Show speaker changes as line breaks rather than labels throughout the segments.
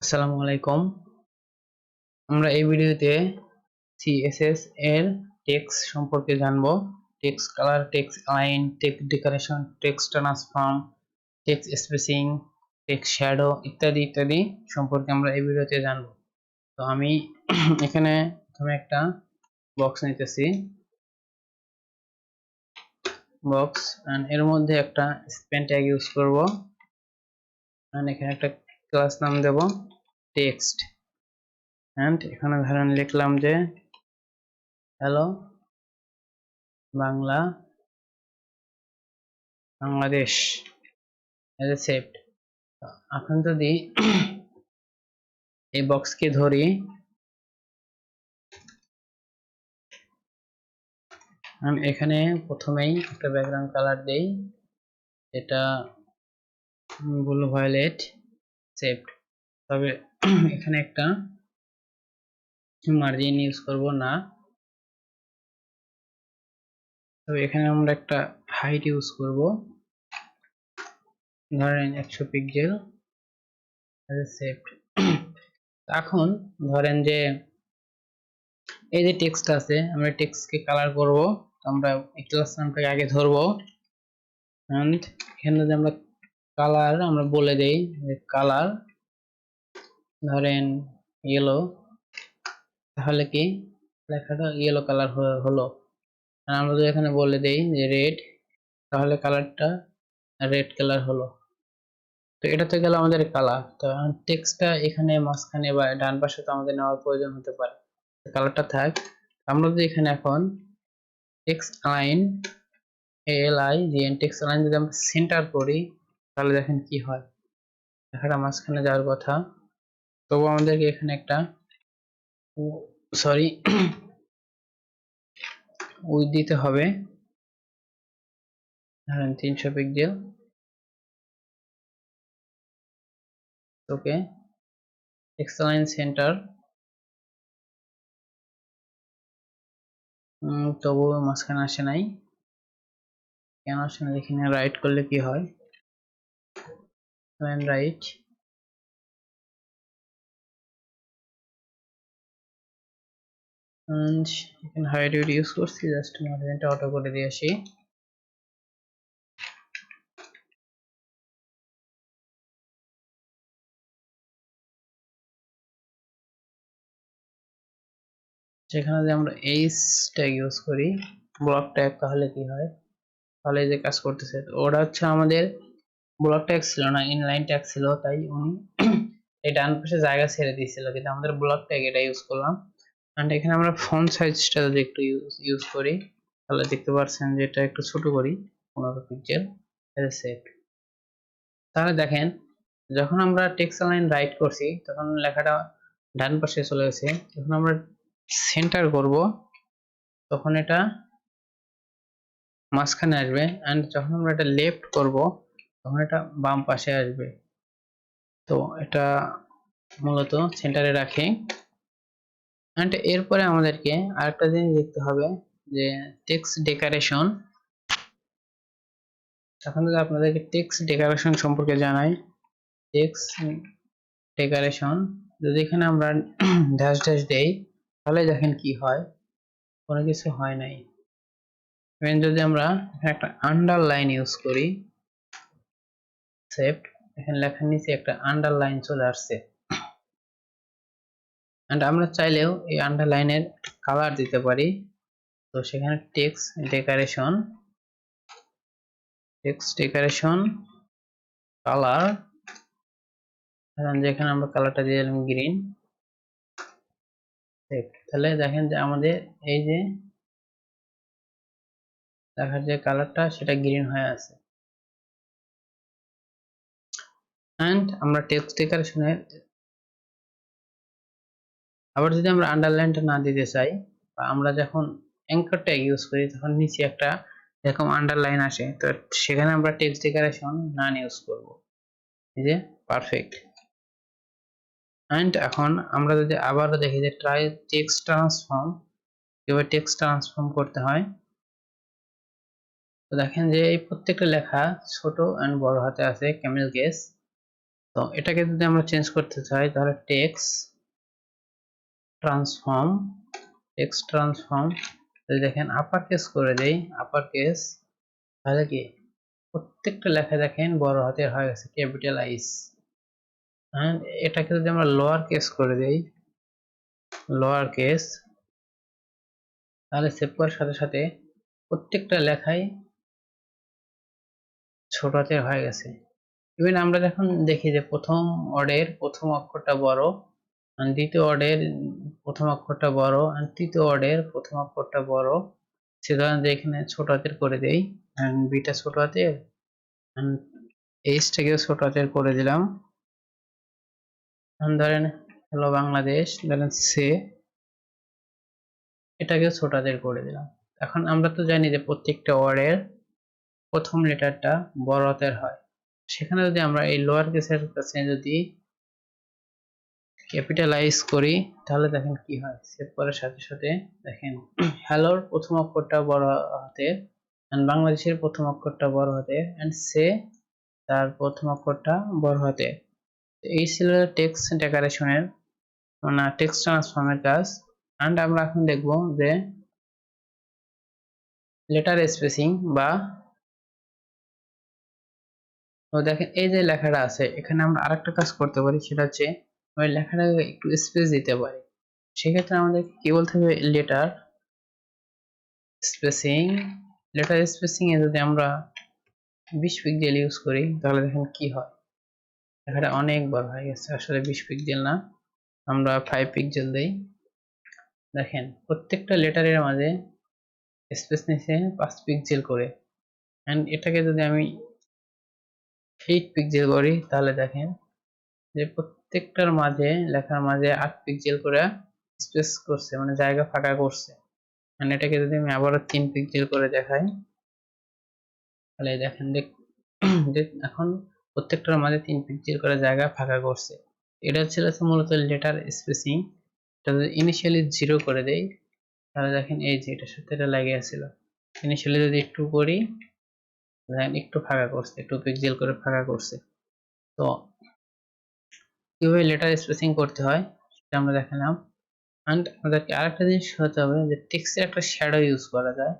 আসসালামু আলাইকুম। আমরা এই ভিডিওতে CSS এর টেক্সট সম্পর্কে জানবো। Text colour, text line, text decoration, text transform, text spacing, text shadow ইত্যাদি ইত্যাদি সম্পর্কে আমরা এই ভিডিওতে জানবো। তো আমি এখানে প্রথমে একটা বক্স নিতেছি, বক্স এন্ড এর মধ্যে একটা স্প্যান ট্যাগ ইউজ করব এন্ড এখানে একটা ক্লাস নাম দেব টেক্সট এন্ড এখানে ধরেন লিখলাম যে hello Bangladesh as a saved. এখন যদি এই বক্সকে ধরি, আমি এখানে প্রথমেই একটা ব্যাকগ্রাউন্ড কালার দেই, এটা ব্লু ভায়োলেট সেভড। তবে এখানে একটা মার্জিন ইউজ করব না, তবে এখানে আমরা একটা হাইট ইউজ করব, ধরেন 100 পিক্সেল এজ এ সেভড। এখন ধরেন যে এই যে টেক্সট আছে, আমরা টেক্সটকে কালার করব। আমরা এই ক্লাস নামটাকে আগে ধরবো এন্ড এখানে যদি আমরা কালার আমরা বলে দেই যে কালার ধরেন ইয়েলো, তাহলে কি লেখাটা ইয়েলো কালার হলো। আর আমরা যদি এখানে বলে দেই যে রেড, তাহলে কালারটা রেড কালার হলো। তো এটা তো গেল আমাদের কালার। তো টেক্সটটা এখানে মাঝখানে বা ডান পাশে তো আমাদের নেওয়ার প্রয়োজন হতে পারে, কালারটা থাক। আমরা যদি এখানে এখন text line ALIGN text line যদি আমরা সেন্টার করি, তাহলে দেখেন কি হয়, লেখাটা মাঝখানে যাওয়ার কথা, তবু আমাদেরকে এখানে একটা সরি উইডথ দিতে হবে, ধরেন 300 পিক্সেল। ওকে, টেক্সট লাইন সেন্টার, তবু মাঝখানে আসে নাই, কেন আসে না দেখি না। রাইট করলে কি হয়, লাইন রাইট, এখানে হাইট ইউজ করছি, জাস্ট মার্জিনটা অটো করে দিয়ে আসি। সেখানে যদি আমরা এইচ ট্যাগ ইউজ করি, ব্লক ট্যাগ, তাহলে কি হয়, তাহলে এই যে কাজ করতেছে। ওটা হচ্ছে আমাদের ব্লক ট্যাগ ছিল না, ইনলাইন ট্যাগ ছিল, তাই উনি এই ডান পাশে জায়গা ছেড়ে দিয়েছিল, কিন্তু আমাদের ব্লক ট্যাগ এটা ইউজ করলাম। এন্ড এখানে আমরা ফন্ট সাইজটা যদি একটু ইউজ করি, তাহলে দেখতে পাচ্ছেন যে এটা একটু ছোট করি, 15 পিক্সেল সেভ। তাহলে দেখেন যখন আমরা টেক্সট লাইন রাইট করছি, তখন লেখাটা ডান পাশে চলে গেছে। যখন আমরা সেন্টার করব, তখন এটা মাঝখানে আসবে, এন্ড যখন আমরা এটা লেফট করব, তখন এটা বাম পাশে আসবে। তো এটা মূলত সেন্টারে রাখি। এন্ড এরপরে আমাদেরকে আরেকটা জিনিস দেখতে হবে যে টেক্সট ডেকোরেশন। এখন যদি আপনাদেরকে টেক্সট ডেকোরেশন সম্পর্কে জানাই, টেক্সট ডেকোরেশন যদি এখানে আমরা ড্যাশ ড্যাশ দেই, তাহলে দেখেন কি হয়, কোনো কিছু হয় নাই। ইভেন যদি আমরা এখানে একটা আন্ডারলাইন ইউজ করি, সেভ, এখানে লেখার নিচে একটা আন্ডারলাইন চলে আসছে। এন্ড আমরা চাইলেও এই আন্ডারলাইনের কালার দিতে পারি। তো সেখানে টেক্সট ডেকোরেশন কালার, যেখানে আমরা কালারটা দিয়ে দিলাম গ্রিন, তাহলে দেখেন যে আমাদের এই যে দেখার যে কালারটা সেটা গ্রিন হয়ে আছে। এন্ড আমরা টেক্সট ডেকোরেশনের আবার যদি আমরা আন্ডারলাইনটা না দিতে চাই, বা আমরা যখন অ্যাঙ্কর ট্যাগ ইউজ করি, তখন নিচে একটা এরকম আন্ডারলাইন আসে, তো সেখানে আমরা টেক্সট ডেকোরেশন নান ইউজ করব, এই যে পারফেক্ট। এন্ড এখন আমরা যদি আবারও দেখি যে ট্রাই টেক্সট ট্রান্সফর্ম, কিভাবে টেক্সট ট্রান্সফর্ম করতে হয়, তো দেখেন যে এই প্রত্যেকটা লেখা ছোট এন্ড বড় হাতে আছে, ক্যামেল কেস। তো এটাকে যদি আমরা চেঞ্জ করতে চাই তাহলে টেক্সট ট্রান্সফর্ম যদি দেখেন আপার কেস করে দেই আপার কেস, তাহলে কি প্রত্যেকটা লেখা দেখেন বড় হাতের হয়ে গেছে, ক্যাপিটালাইজ। এন্ড এটাকে যদি আমরা লোয়ার কেস করে দেই লোয়ার কেস, তাহলে সেভ করার সাথে সাথে প্রত্যেকটা লেখাই ছোট হাতের হয়ে গেছে। ইভেন আমরা যখন দেখি যে প্রথম ওয়ার্ডের প্রথম অক্ষরটা বড়, দ্বিতীয় ওয়ার্ডের প্রথম অক্ষরটা বড়, তৃতীয় ওয়ার্ডের প্রথম অক্ষরটা বড়, সে ধরেন যে এখানে ছোট হাতের করে দেই, বিটা ছোট হাতের, এইচটাকেও ছোট হাতের করে দিলাম, ধরেন হ্যালো বাংলাদেশ, ধরেন সে, এটাকেও ছোট হাতের করে দিলাম। এখন আমরা তো জানি যে প্রত্যেকটা ওয়ার্ডের প্রথম লেটারটা বড় হাতের হয়, সেখানে যদি আমরা এই লোয়ার কেসের কাছে যদি ক্যাপিটালাইজ করি তাহলে দেখেন কি হয়, সেভ করার সাথে সাথে দেখেন হ্যালোর প্রথম অক্ষরটা বড় হাতের, বাংলাদেশের প্রথম অক্ষরটা বড় হাতের, এন্ড সে তার প্রথম অক্ষরটা বড় হাতের। এই ছিল টেক্সট ডেকোরেশনের মানে টেক্সট ট্রান্সফর্মের কাজ। এন্ড আমরা এখন দেখব যে লেটার স্পেসিং বা, তো দেখেন এই যে লেখাটা আছে এখানে আমরা আরেকটা কাজ করতে পারি, সেটা হচ্ছে ওই লেখাটাকে একটু স্পেস দিতে পারি। সেক্ষেত্রে আমাদের কি বলতে হবে, লেটার স্পেসিং এ যদি আমরা 20 পিক্সেল ইউজ করি তাহলে দেখেন কি হয়, লেখাটা অনেক বড় হয়ে গেছে। আসলে 20 পিক্সেল না, আমরা 5 পিক্সেল দেই, দেখেন প্রত্যেকটা লেটারের মাঝে স্পেস নিচে 5 পিক্সেল করে। এন্ড এটাকে যদি আমি 8 পিক্সেল করি তাহলে দেখেন যে প্রত্যেকটার মাঝে লেখার মাঝে 8 পিক্সেল করে স্পেস করছে, মানে জায়গা ফাঁকা করছে। মানে এটাকে যদি আমি আবারও 3 পিক্সেল করে দেখাই তাহলে দেখেন এখন প্রত্যেকটার মাঝে 3 পিক্সেল করে জায়গা ফাঁকা করছে। এটা ছিল মূলত লেটার স্পেসিং। এটা যদি ইনিশিয়ালি 0 করে দেই তাহলে দেখেন এই যে এটার সাথে এটা লেগে আছিল, ইনিশিয়ালি যদি একটু করি দেখেন একটু ফাঁকা করছে, 2 পিক্সেল করে ফাঁকা করছে। তো কিভাবে লেটার স্পেসিং করতে হয় সেটা আমরা দেখালাম। এন্ড আমাদেরকে আরেকটা জিনিস হতে হবে যে টেক্সটের একটা শ্যাডো ইউজ করা যায়।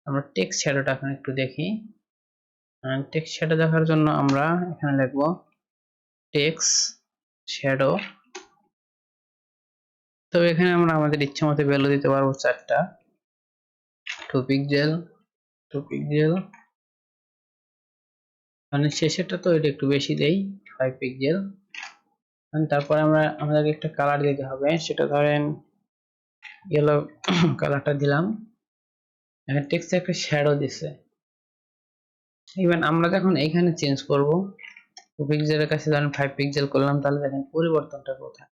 আমরা টেক্সট শ্যাডোটা এখন একটু দেখি। টেক্সট শ্যাডো দেখার জন্য আমরা এখানে লিখব টেক্সট শ্যাডো। তবে এখানে আমরা আমাদের ইচ্ছা মতো ভ্যালু দিতে পারবো 4টা, 2 পিক্সেল, 2 পিক্সেল, মানে শেষেরটা তো এটা একটু বেশি দেই, 5 পিক্সেল। তারপর আমাদেরকে একটা কালার দিতে হবে, সেটা ধরেন ইয়েলো কালারটা দিলাম। এখানে টেক্সটে একটা শ্যাডো দিছে। ইভেন আমরা যখন এখানে চেঞ্জ করব 2 পিক্সেলের কাছে ধরেন 5 পিক্সেল করলাম, তাহলে দেখেন পরিবর্তনটা কোথায়,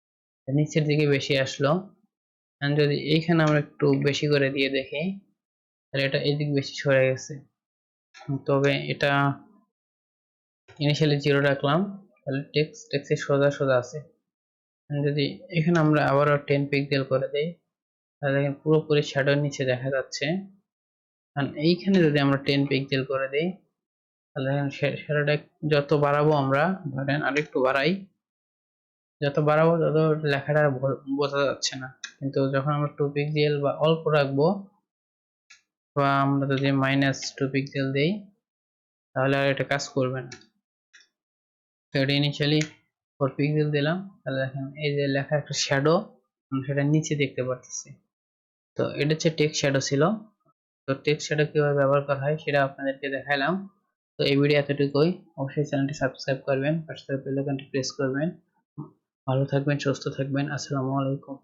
নিচের দিকে বেশি আসলো। যদি এইখানে আমরা একটু বেশি করে দিয়ে দেখি তাহলে এটা এদিক বেশি সরে গেছে। তবে এটা ইনিশিয়ালি 0 রাখলাম তাহলে টেক্সটে সোজা সোজা আছে। যদি এখানে আমরা আবারও 10 পিক্সেল করে দেই তাহলে দেখেন পুরোপুরি শ্যাডোর নিচে দেখা যাচ্ছে। আর এইখানে যদি আমরা 10 পিক্সেল করে দেই তাহলে দেখেন শ্যাডোটা যত বাড়াবো আমরা, ধরেন আরেকটু বাড়াই, যত বাড়াবো তত লেখাটা বোঝা যাচ্ছে না। কিন্তু যখন আমরা 2 পিক্সেল বা অল্প রাখবো বা আমরা যদি -2 পিক্সেল দেই তাহলে আর এটা কাজ করবে না। তো এটা ইনিশিয়ালি 4 পিক্সেল দিলাম, তাহলে দেখেন এই যে লেখা একটা শ্যাডো আমরা সেটা নিচে দেখতে পারতেছি। তো এটা হচ্ছে টেক্সট শ্যাডো ছিল। তো টেক্সট শ্যাডো কিভাবে ব্যবহার করা হয় সেটা আপনাদেরকে দেখাইলাম। তো এই ভিডিও এতটুকুই। অবশ্যই চ্যানেলটি সাবস্ক্রাইব করবেন, পাশে বেল আইকনটি প্রেস করবেন। ভালো থাকবেন, সুস্থ থাকবেন। আসসালামু আলাইকুম।